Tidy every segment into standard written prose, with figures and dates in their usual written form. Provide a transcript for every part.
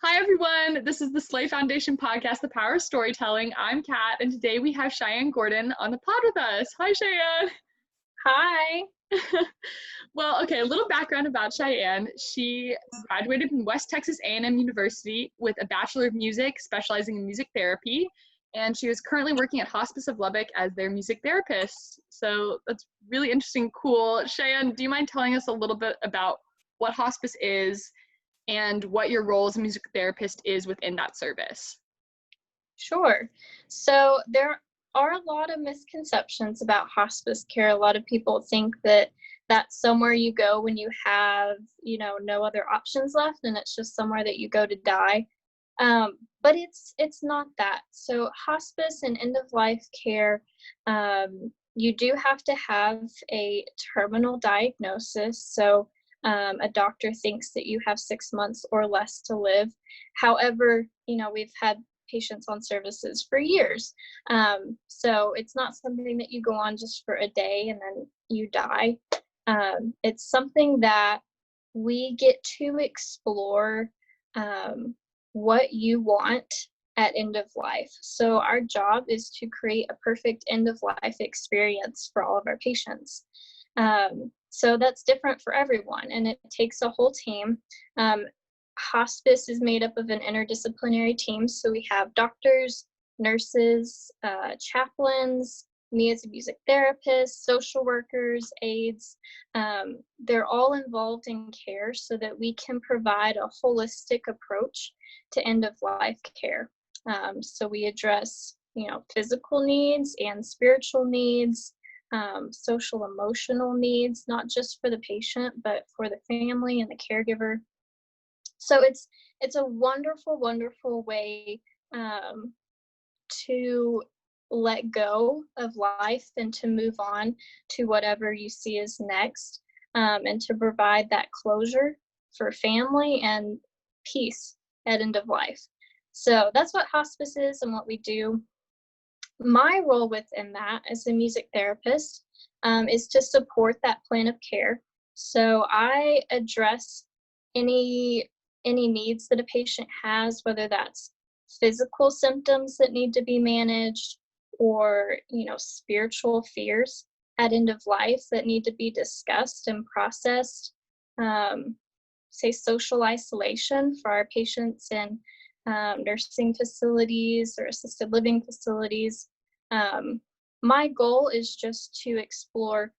Hi, everyone. This is the Slay Foundation podcast, The Power of Storytelling. I'm Kat, and today we have Cheyenne Gordon on the pod with us. Hi, Cheyenne. Hi. Well, okay, a little background about Cheyenne. She graduated from West Texas A&M University with a Bachelor of Music, specializing in music therapy, and she is currently working at Hospice of Lubbock as their music therapist. So that's really interesting, cool. Cheyenne, do you mind telling us a little bit about what hospice is and what your role as a music therapist is within that service? Sure. So there are a lot of misconceptions about hospice care. A lot of people think that that's somewhere you go when you have, no other options left, and it's just somewhere that you go to die. But it's not that. So hospice and end of life care, you do have to have a terminal diagnosis. So a doctor thinks that you have 6 months or less to live. However, we've had patients on services for years. So it's not something that you go on just for a day and then you die. It's something that we get to explore what you want at end of life. So our job is to create a perfect end of life experience for all of our patients. So that's different for everyone, and it takes a whole team. Hospice is made up of an interdisciplinary team, so we have doctors, nurses, chaplains, me as a music therapist, social workers, aides. They're all involved in care so that we can provide a holistic approach to end of life care. So we address, physical needs and spiritual needs, social emotional needs, not just for the patient, but for the family and the caregiver. So it's a wonderful, wonderful way to let go of life and to move on to whatever you see as next, and to provide that closure for family and peace at end of life. So that's what hospice is and what we do. My role within that as a music therapist is to support that plan of care. So I address any needs that a patient has, whether that's physical symptoms that need to be managed or, spiritual fears at end of life that need to be discussed and processed. Say social isolation for our patients in nursing facilities or assisted living facilities. My goal is just to explore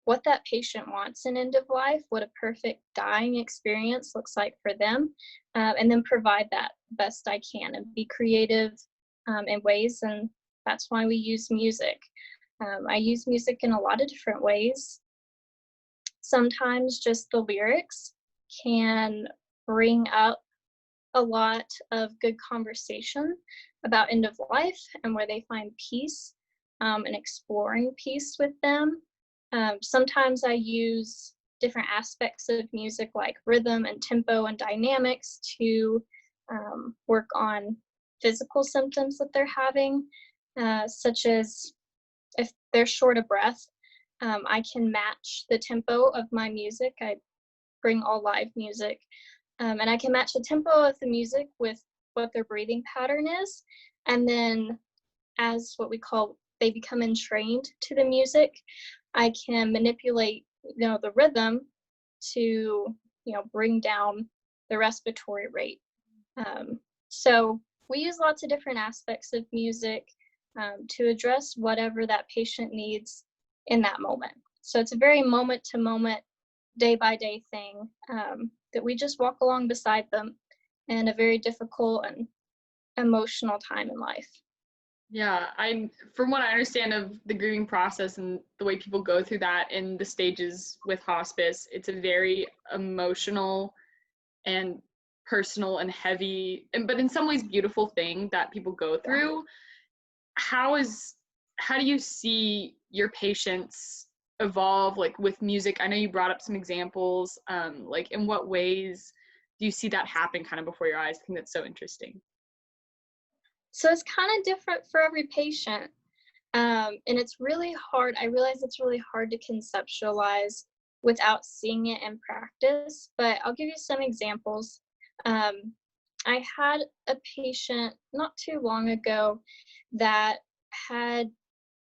what that patient wants in end of life, what a perfect dying experience looks like for them, and then provide that best I can and be creative in ways. And that's why we use music. I use music in a lot of different ways. Sometimes just the lyrics can bring up a lot of good conversation about end of life and where they find peace, and exploring peace with them. Sometimes I use different aspects of music like rhythm and tempo and dynamics to work on physical symptoms that they're having, such as if they're short of breath, I can match the tempo of my music. I bring all live music, and I can match the tempo of the music with what their breathing pattern is. And then as what we call they become entrained to the music, I can manipulate, the rhythm to, bring down the respiratory rate. So we use lots of different aspects of music to address whatever that patient needs in that moment. So it's a very moment to moment, day by day thing that we just walk along beside them in a very difficult and emotional time in life. Yeah, from what I understand of the grieving process and the way people go through that in the stages with hospice, it's a very emotional and personal and heavy, but in some ways beautiful thing that people go through. How do you see your patients evolve, like with music? I know you brought up some examples, like in what ways do you see that happen kind of before your eyes? I think that's so interesting. So it's kind of different for every patient. And it's really hard. I realize it's really hard to conceptualize without seeing it in practice, but I'll give you some examples. I had a patient not too long ago that had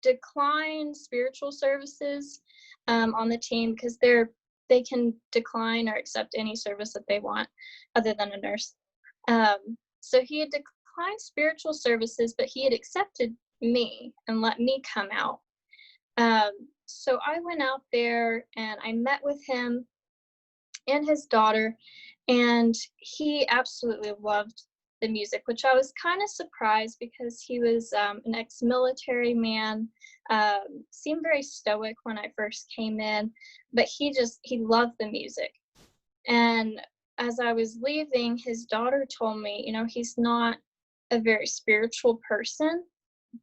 declined spiritual services on the team because they can decline or accept any service that they want other than a nurse. So he had declined spiritual services, but he had accepted me and let me come out. Um, so I went out there and I met with him and his daughter, and he absolutely loved the music, which I was kind of surprised because he was an ex-military man, seemed very stoic when I first came in, but he loved the music. And as I was leaving, his daughter told me, he's not a very spiritual person,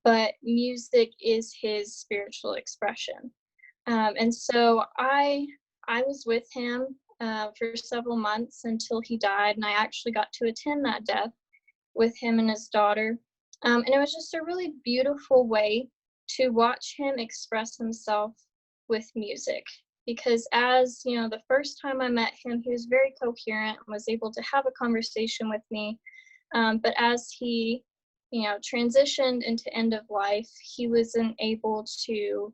but music is his spiritual expression. And so I was with him for several months until he died, and I actually got to attend that death with him and his daughter. And it was just a really beautiful way to watch him express himself with music. Because as the first time I met him, he was very coherent and was able to have a conversation with me. But as he, transitioned into end of life, he wasn't able to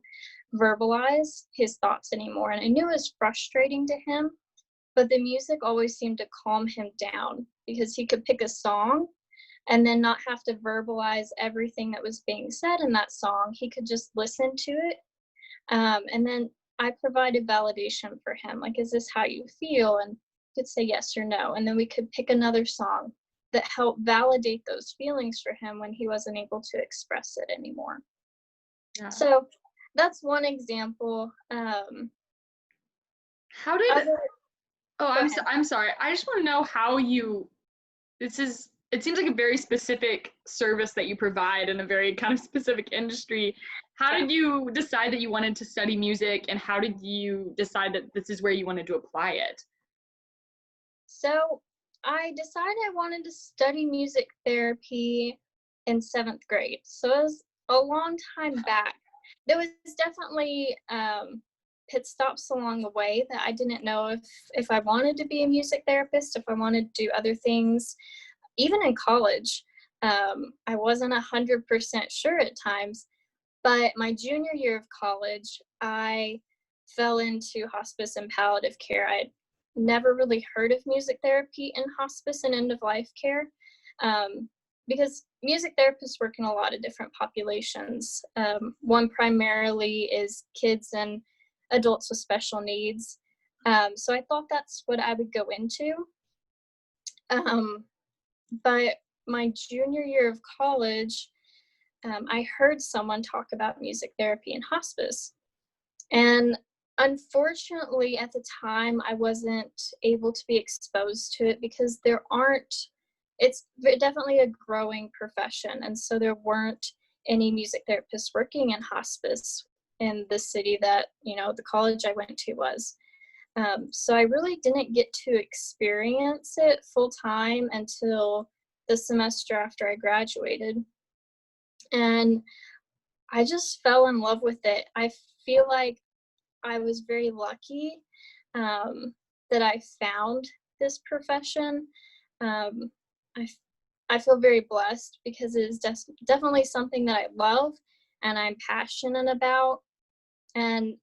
verbalize his thoughts anymore. And I knew it was frustrating to him, but the music always seemed to calm him down because he could pick a song and then not have to verbalize everything that was being said in that song. He could just listen to it. And then I provided validation for him. Like, is this how you feel? And he could say yes or no. And then we could pick another song that helped validate those feelings for him when he wasn't able to express it anymore. Yeah. So that's one example. How did, I'm ahead. sorry. I just want to know how it seems like a very specific service that you provide in a very kind of specific industry. How did you decide that you wanted to study music, and how did you decide that this is where you wanted to apply it? So I decided I wanted to study music therapy in 7th grade. So it was a long time back. There was definitely pit stops along the way that I didn't know if I wanted to be a music therapist, if I wanted to do other things. Even in college, I wasn't 100% sure at times. But my junior year of college, I fell into hospice and palliative care. I'd never really heard of music therapy in hospice and end of life care, because music therapists work in a lot of different populations. One primarily is kids and adults with special needs. So I thought that's what I would go into. But my junior year of college, I heard someone talk about music therapy in hospice. And unfortunately, at the time, I wasn't able to be exposed to it because it's definitely a growing profession. And so there weren't any music therapists working in hospice in the city that, the college I went to was. So I really didn't get to experience it full time until the semester after I graduated. And I just fell in love with it. I feel like I was very lucky that I found this profession. Um, I feel very blessed because it is definitely something that I love and I'm passionate about. And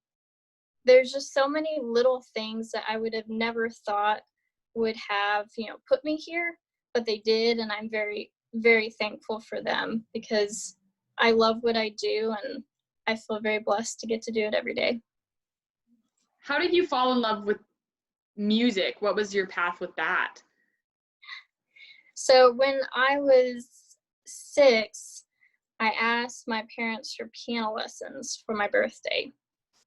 there's just so many little things that I would have never thought would have, put me here, but they did. And I'm very, very thankful for them because I love what I do and I feel very blessed to get to do it every day. How did you fall in love with music? What was your path with that? So when I was 6, I asked my parents for piano lessons for my birthday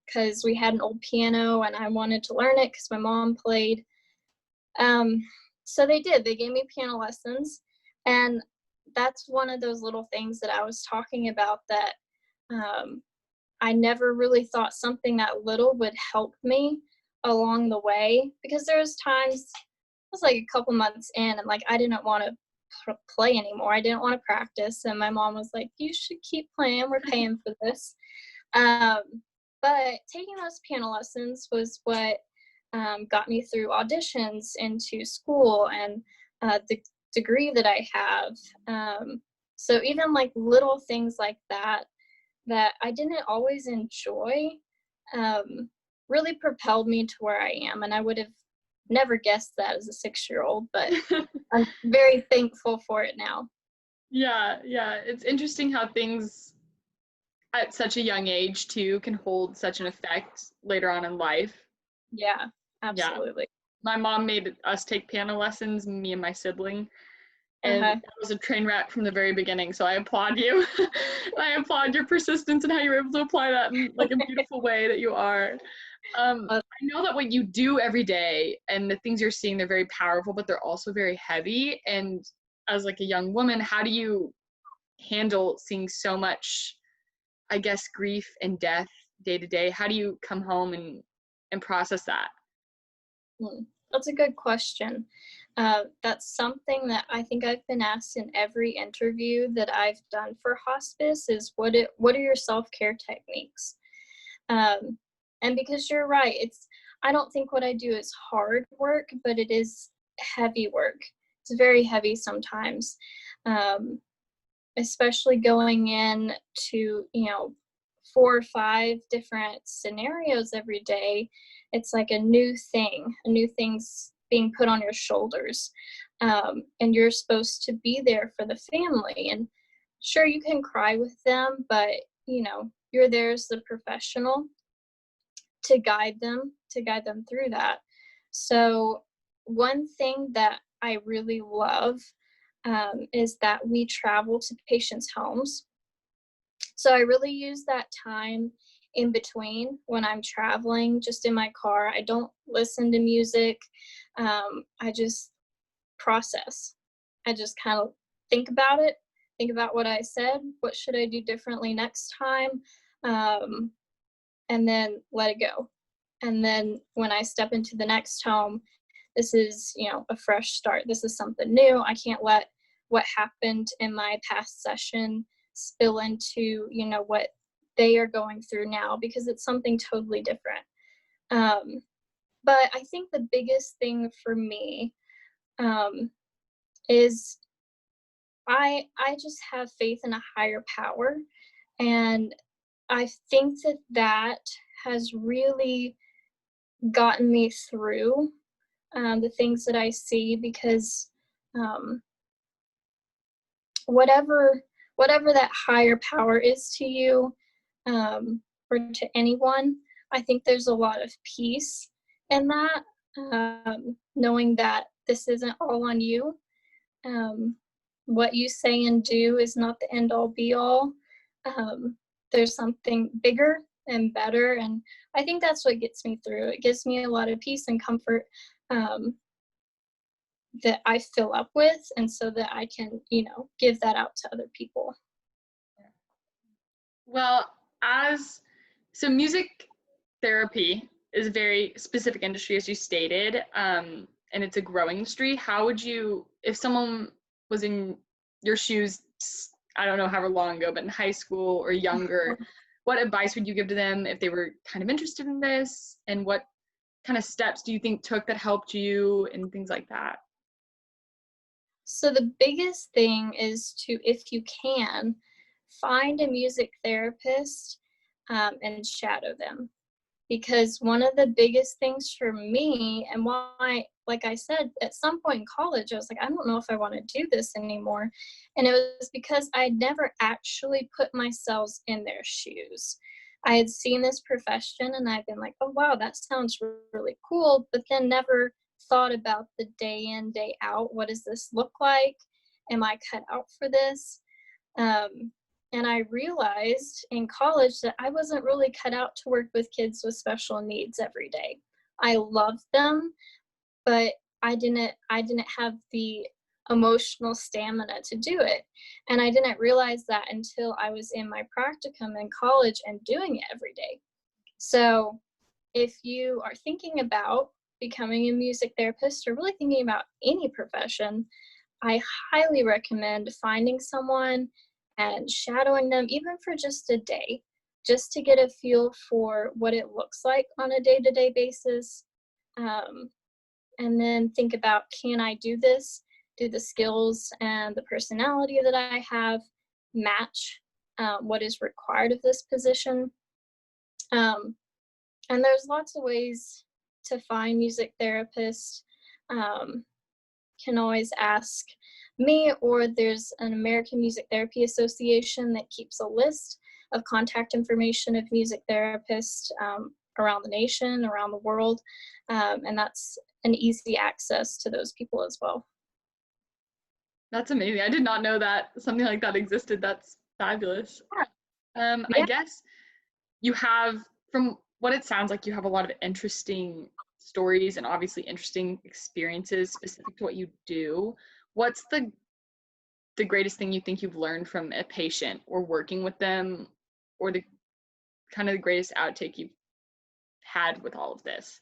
because we had an old piano and I wanted to learn it because my mom played. So they did. They gave me piano lessons, and that's one of those little things that I was talking about that I never really thought something that little would help me along the way, because there was times it was like a couple months in and like I didn't want to play anymore. I didn't want to practice, and my mom was like, you should keep playing, we're paying for this. But taking those piano lessons was what got me through auditions into school and degree that I have. So even like little things like that I didn't always enjoy, really propelled me to where I am. And I would have never guessed that as a 6-year-old, but I'm very thankful for it now. Yeah, yeah. It's interesting how things at such a young age too can hold such an effect later on in life. Yeah, Yeah. absolutely. My mom made us take piano lessons, me and my sibling, and Uh-huh. that was a train wreck from the very beginning. So I applaud you. I applaud your persistence and how you were able to apply that in like a beautiful way that you are. Uh, I know that what you do every day and the things you're seeing, they're very powerful, but they're also very heavy. And as like a young woman, how do you handle seeing so much, I guess, grief and death day to day? How do you come home and process that? That's a good question. That's something that I think I've been asked in every interview that I've done for hospice is what are your self-care techniques? Um, and because you're right, I don't think what I do is hard work, but it is heavy work. It's very heavy sometimes, especially going in to, 4 or 5 different scenarios every day. It's like a new thing's being put on your shoulders. And you're supposed to be there for the family. And sure, you can cry with them, but, you're there as the professional to guide them through that. So one thing that I really love, is that we travel to patients' homes. So I really use that time in between when I'm traveling, just in my car. I don't listen to music. I just process. I just kind of think about it, think about what I said, what should I do differently next time, um, and then let it go. And then when I step into the next home, this is, a fresh start. This is something new. I can't let what happened in my past session spill into, what they are going through now, because it's something totally different. Um, but I think the biggest thing for me, is I just have faith in a higher power, and I think that has really gotten me through, the things that I see, because, um, whatever whatever that higher power is to you, or to anyone, I think there's a lot of peace in that, knowing that this isn't all on you. Um, what you say and do is not the end all be all. Um, there's something bigger and better, and I think that's what gets me through. It gives me a lot of peace and comfort, um, that I fill up with, and so that I can, give that out to other people. Well, as so music therapy is a very specific industry, as you stated, and it's a growing industry. How would you, if someone was in your shoes, I don't know however long ago, but in high school or younger, what advice would you give to them if they were kind of interested in this? And what kind of steps do you think took that helped you and things like that? So the biggest thing is to, if you can, find a music therapist, and shadow them. Because one of the biggest things for me, and why, like I said, at some point in college, I was like, I don't know if I want to do this anymore. And it was because I never actually put myself in their shoes. I had seen this profession and I've been like, oh, wow, that sounds really cool, but then never thought about the day in, day out. What does this look like? Am I cut out for this? Um, and I realized in college that I wasn't really cut out to work with kids with special needs every day. I loved them, but I didn't have the emotional stamina to do it. And I didn't realize that until I was in my practicum in college and doing it every day. So if you are thinking about becoming a music therapist or really thinking about any profession, I highly recommend finding someone and shadowing them, even for just a day, just to get a feel for what it looks like on a day-to-day basis. Um, and then think about, can I do this? do the skills and the personality that I have match what is required of this position? And there's lots of ways to find music therapists. Can always ask me, or there's an American Music Therapy Association that keeps a list of contact information of music therapists around the nation, around the world, and that's an easy access to those people as well. That's amazing. I did not know that something like that existed. That's fabulous. Yeah. I guess you have, from what it sounds like, you have a lot of interesting stories and obviously interesting experiences specific to what you do. What's the greatest thing you think you've learned from a patient or working with them, or the kind of the greatest outtake you've had with all of this?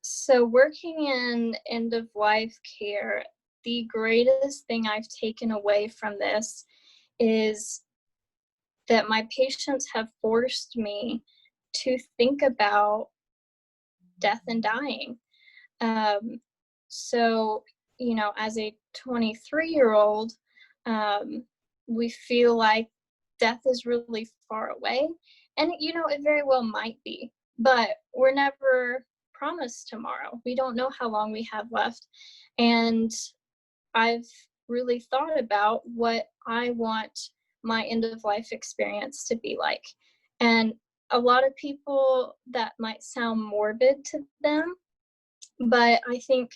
So working in end of life care, the greatest thing I've taken away from this is that my patients have forced me to think about death and dying. So, you know, as a 23-year-old, we feel like death is really far away. And, you know, it very well might be, but we're never promised tomorrow. We don't know how long we have left. And I've really thought about what I want my end of life experience to be like. And a lot of people, that might sound morbid to them, but I think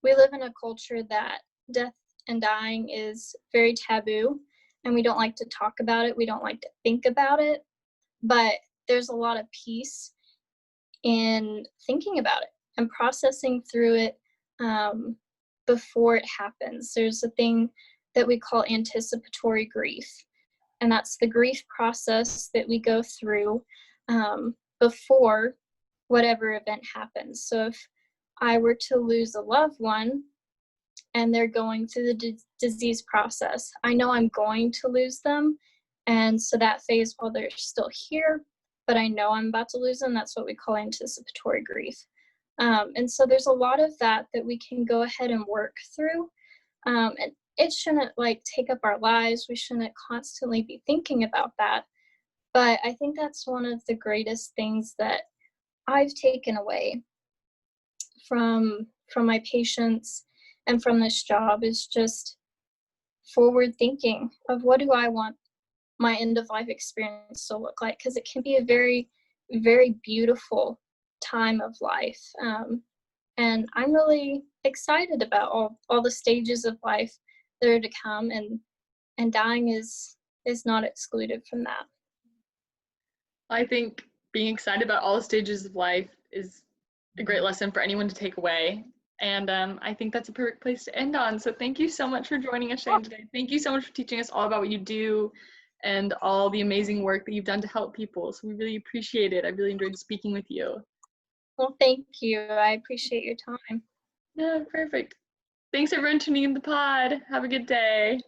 we live in a culture that death and dying is very taboo, and we don't like to talk about it. We don't like to think about it, but there's a lot of peace in thinking about it and processing through it before it happens. There's a thing that we call anticipatory grief, and that's the grief process that we go through before whatever event happens. So if I were to lose a loved one and they're going through the disease process, I know I'm going to lose them. And so that phase, while they're still here, but I know I'm about to lose them, that's what we call anticipatory grief. And so there's a lot of that we can go ahead and work through. And it shouldn't like take up our lives. We shouldn't constantly be thinking about that. But I think that's one of the greatest things that I've taken away from my patients and from this job, is just forward thinking of what do I want my end of life experience to look like, because it can be a very, very beautiful time of life. And I'm really excited about all the stages of life that are to come, and dying is not excluded from that. I think being excited about all the stages of life is a great lesson for anyone to take away. And I think that's a perfect place to end on. So thank you so much for joining us, Cheyenne, today. Thank you so much for teaching us all about what you do and all the amazing work that you've done to help people. So we really appreciate it. I really enjoyed speaking with you. Well, thank you. I appreciate your time. Yeah, perfect. Thanks everyone tuning in the pod. Have a good day.